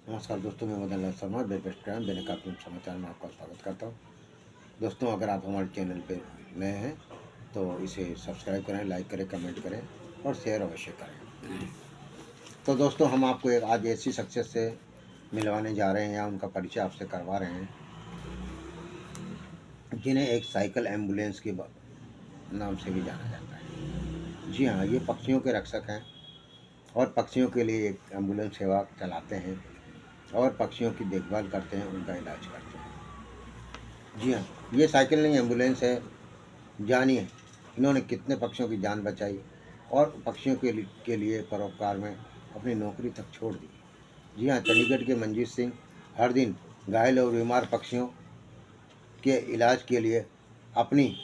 नमस्कार दोस्तों, मैं मदन लाल शर्मा बेस्ट देने का अपने समाचार में आपका स्वागत करता हूँ। दोस्तों, अगर आप हमारे चैनल पे नए हैं तो इसे सब्सक्राइब करें, लाइक करें, कमेंट करें और शेयर अवश्य करें। तो दोस्तों, हम आपको एक आज ऐसी शख्सियत से मिलवाने जा रहे हैं या उनका परिचय आपसे करवा रहे हैं जिन्हें एक साइकिल एम्बुलेंस के नाम से भी जाना जाता है। जी हाँ, ये पक्षियों के रक्षक हैं और पक्षियों के लिए एक एम्बुलेंस सेवा चलाते हैं और पक्षियों की देखभाल करते हैं, उनका इलाज करते हैं। जी हाँ, ये साइकिल नहीं एम्बुलेंस है। जानिए इन्होंने कितने पक्षियों की जान बचाई और पक्षियों के लिए परोपकार में अपनी नौकरी तक छोड़ दी। जी हाँ, चंडीगढ़ के मंजीत सिंह हर दिन घायल और बीमार पक्षियों के इलाज के लिए अपनी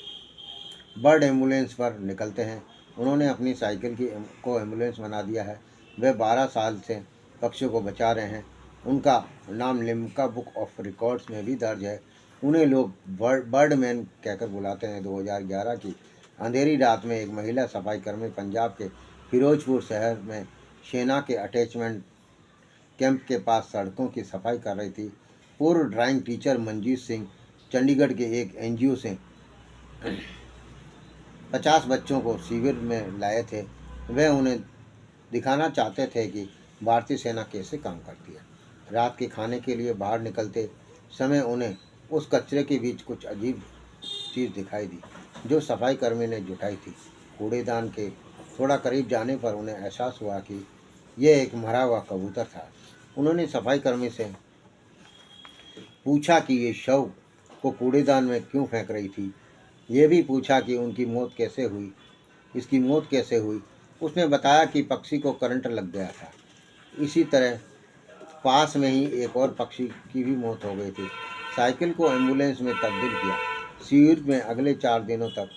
बर्ड एम्बुलेंस पर निकलते हैं। उन्होंने अपनी साइकिल को एम्बुलेंस बना दिया है। वे 12 साल से पक्षियों को बचा रहे हैं। उनका नाम लिम्का बुक ऑफ रिकॉर्ड्स में भी दर्ज है। उन्हें लोग बर्डमैन कहकर बुलाते हैं। 2011 की अंधेरी रात में एक महिला सफाई कर्मी पंजाब के फिरोजपुर शहर में सेना के अटैचमेंट कैंप के पास सड़कों की सफाई कर रही थी। पूर्व ड्राइंग टीचर मंजीत सिंह चंडीगढ़ के एक एनजीओ से 50 बच्चों को शिविर में लाए थे। वह उन्हें दिखाना चाहते थे कि भारतीय सेना कैसे काम करती है। रात के खाने के लिए बाहर निकलते समय उन्हें उस कचरे के बीच कुछ अजीब चीज़ दिखाई दी जो सफाई कर्मी ने जुटाई थी। कूड़ेदान के थोड़ा करीब जाने पर उन्हें एहसास हुआ कि यह एक मरा हुआ कबूतर था। उन्होंने सफाई कर्मी से पूछा कि ये शव को कूड़ेदान में क्यों फेंक रही थी। ये भी पूछा कि उनकी मौत कैसे हुई, इसकी मौत कैसे हुई। उसने बताया कि पक्षी को करंट लग गया था। इसी तरह पास में ही एक और पक्षी की भी मौत हो गई थी। साइकिल को एम्बुलेंस में तब्दील किया। शिविर में अगले 4 दिनों तक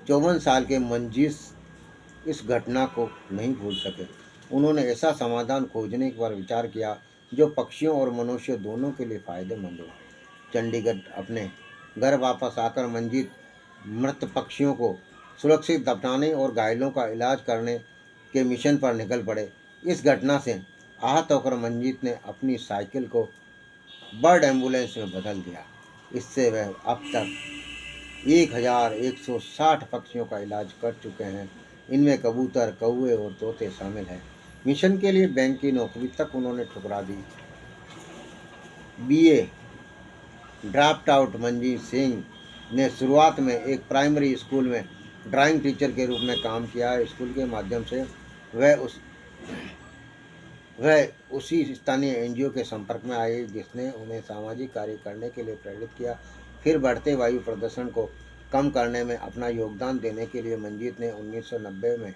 54 साल के मंजीत इस घटना को नहीं भूल सके। उन्होंने ऐसा समाधान खोजने पर विचार किया जो पक्षियों और मनुष्य दोनों के लिए फ़ायदेमंद हो। चंडीगढ़ अपने घर वापस आकर मंजीत मृत पक्षियों को सुरक्षित दफनाने और घायलों का इलाज करने के मिशन पर निकल पड़े। इस घटना से आहत होकर मंजीत ने अपनी साइकिल को बर्ड एम्बुलेंस में बदल दिया। इससे वह अब तक 1160 पक्षियों का इलाज कर चुके हैं। इनमें कबूतर, कौवे और तोते शामिल हैं। मिशन के लिए बैंक की नौकरी तक उन्होंने ठुकरा दी। BA dropped out Manjeet Singh ने शुरुआत में एक प्राइमरी स्कूल में ड्राइंग टीचर के रूप में काम किया। स्कूल के माध्यम से वह उसी स्थानीय एनजीओ के संपर्क में आए जिसने उन्हें सामाजिक कार्य करने के लिए प्रेरित किया। फिर बढ़ते वायु प्रदूषण को कम करने में अपना योगदान देने के लिए मंजीत ने 1990 में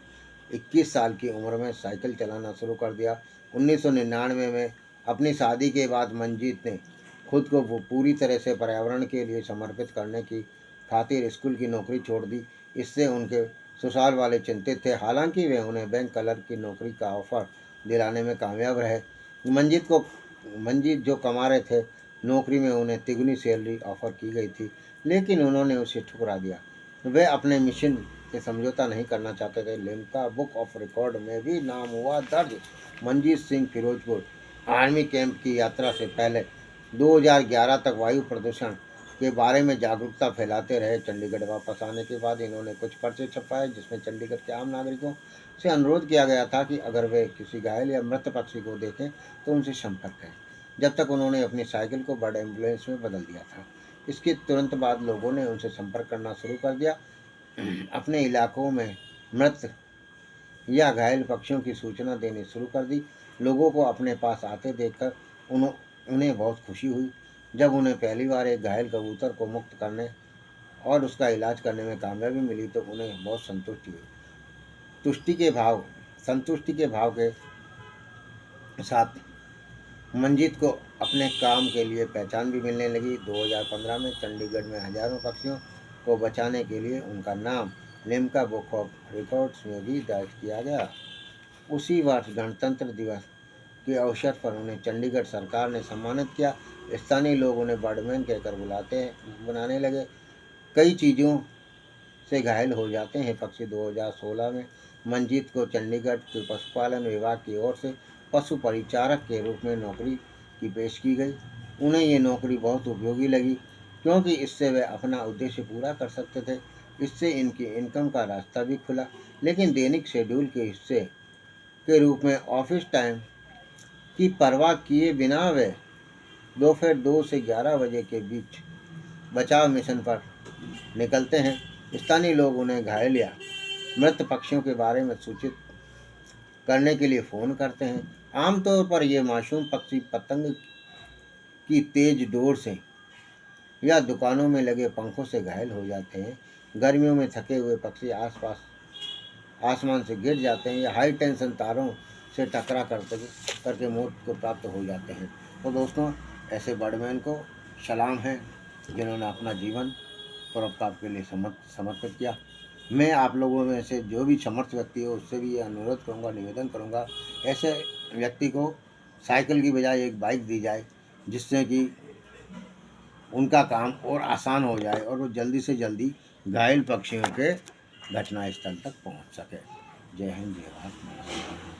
21 साल की उम्र में साइकिल चलाना शुरू कर दिया। 1999 में अपनी शादी के बाद मंजीत ने खुद को पूरी तरह से पर्यावरण के लिए समर्पित करने की खातिर स्कूल की नौकरी छोड़ दी। इससे उनके ससुराल वाले चिंतित थे। हालांकि वे उन्हें बैंक क्लर्क की नौकरी का ऑफर दिलाने में कामयाब रहे। मंजीत जो कमा रहे थे नौकरी में उन्हें तिगुनी सैलरी ऑफर की गई थी, लेकिन उन्होंने उसे ठुकरा दिया। वे अपने मिशन से समझौता नहीं करना चाहते थे। लिम्का बुक ऑफ रिकॉर्ड में भी नाम हुआ दर्ज। मंजीत सिंह फिरोजपुर आर्मी कैंप की यात्रा से पहले 2011 तक वायु प्रदूषण के बारे में जागरूकता फैलाते रहे। चंडीगढ़ वापस आने के बाद इन्होंने कुछ पर्चे छपवाए जिसमें चंडीगढ़ के आम नागरिकों से अनुरोध किया गया था कि अगर वे किसी घायल या मृत पक्षी को देखें तो उनसे संपर्क करें। जब तक उन्होंने अपनी साइकिल को बर्ड एम्बुलेंस में बदल दिया था। इसके तुरंत बाद लोगों ने उनसे संपर्क करना शुरू कर दिया। अपने इलाकों में मृत या घायल पक्षियों की सूचना देनी शुरू कर दी। लोगों को अपने पास आते देखकर उन्हें बहुत खुशी हुई। जब उन्हें पहली बार एक घायल कबूतर को मुक्त करने और उसका इलाज करने में कामयाबी मिली तो उन्हें बहुत संतुष्टि हुई। संतुष्टि के भाव के साथ मंजीत को अपने काम के लिए पहचान भी मिलने लगी। 2015 में चंडीगढ़ में हजारों पक्षियों को बचाने के लिए उनका नाम लिम्का बुक ऑफ रिकॉर्ड्स में भी दर्ज किया गया। उसी वर्ष गणतंत्र दिवस के अवसर पर उन्हें चंडीगढ़ सरकार ने सम्मानित किया। स्थानीय लोग उन्हें बर्डमैन कहकर बुलाने लगे। कई चीज़ों से घायल हो जाते हैं पक्षी। 2016 में मंजीत को चंडीगढ़ के पशुपालन विभाग की ओर से पशु परिचारक के रूप में नौकरी की पेश की गई। उन्हें ये नौकरी बहुत उपयोगी लगी क्योंकि इससे वे अपना उद्देश्य पूरा कर सकते थे। इससे इनकी इनकम का रास्ता भी खुला। लेकिन दैनिक शेड्यूल के हिस्से के रूप में ऑफिस टाइम की परवाह किए बिना वे दोपहर 2 से 11 बजे के बीच बचाव मिशन पर निकलते हैं। स्थानीय लोग उन्हें घायल या मृत पक्षियों के बारे में सूचित करने के लिए फ़ोन करते हैं। आमतौर पर ये मासूम पक्षी पतंग की तेज डोर से या दुकानों में लगे पंखों से घायल हो जाते हैं। गर्मियों में थके हुए पक्षी आसपास आसमान से गिर जाते हैं या हाई टेंशन तारों से टकरा करके मौत को प्राप्त हो जाते हैं। तो दोस्तों, ऐसे बर्डमैन को सलाम है जिन्होंने अपना जीवन परोपकार के लिए समर्पित किया। मैं आप लोगों में से जो भी समर्थ व्यक्ति हो उससे भी ये अनुरोध करूँगा, निवेदन करूँगा, ऐसे व्यक्ति को साइकिल की बजाय एक बाइक दी जाए, जिससे कि उनका काम और आसान हो जाए और वो जल्दी से जल्दी घायल पक्षियों के घटनास्थल तक पहुंच सके। जय हिंद, जय भारत, नमस्कार।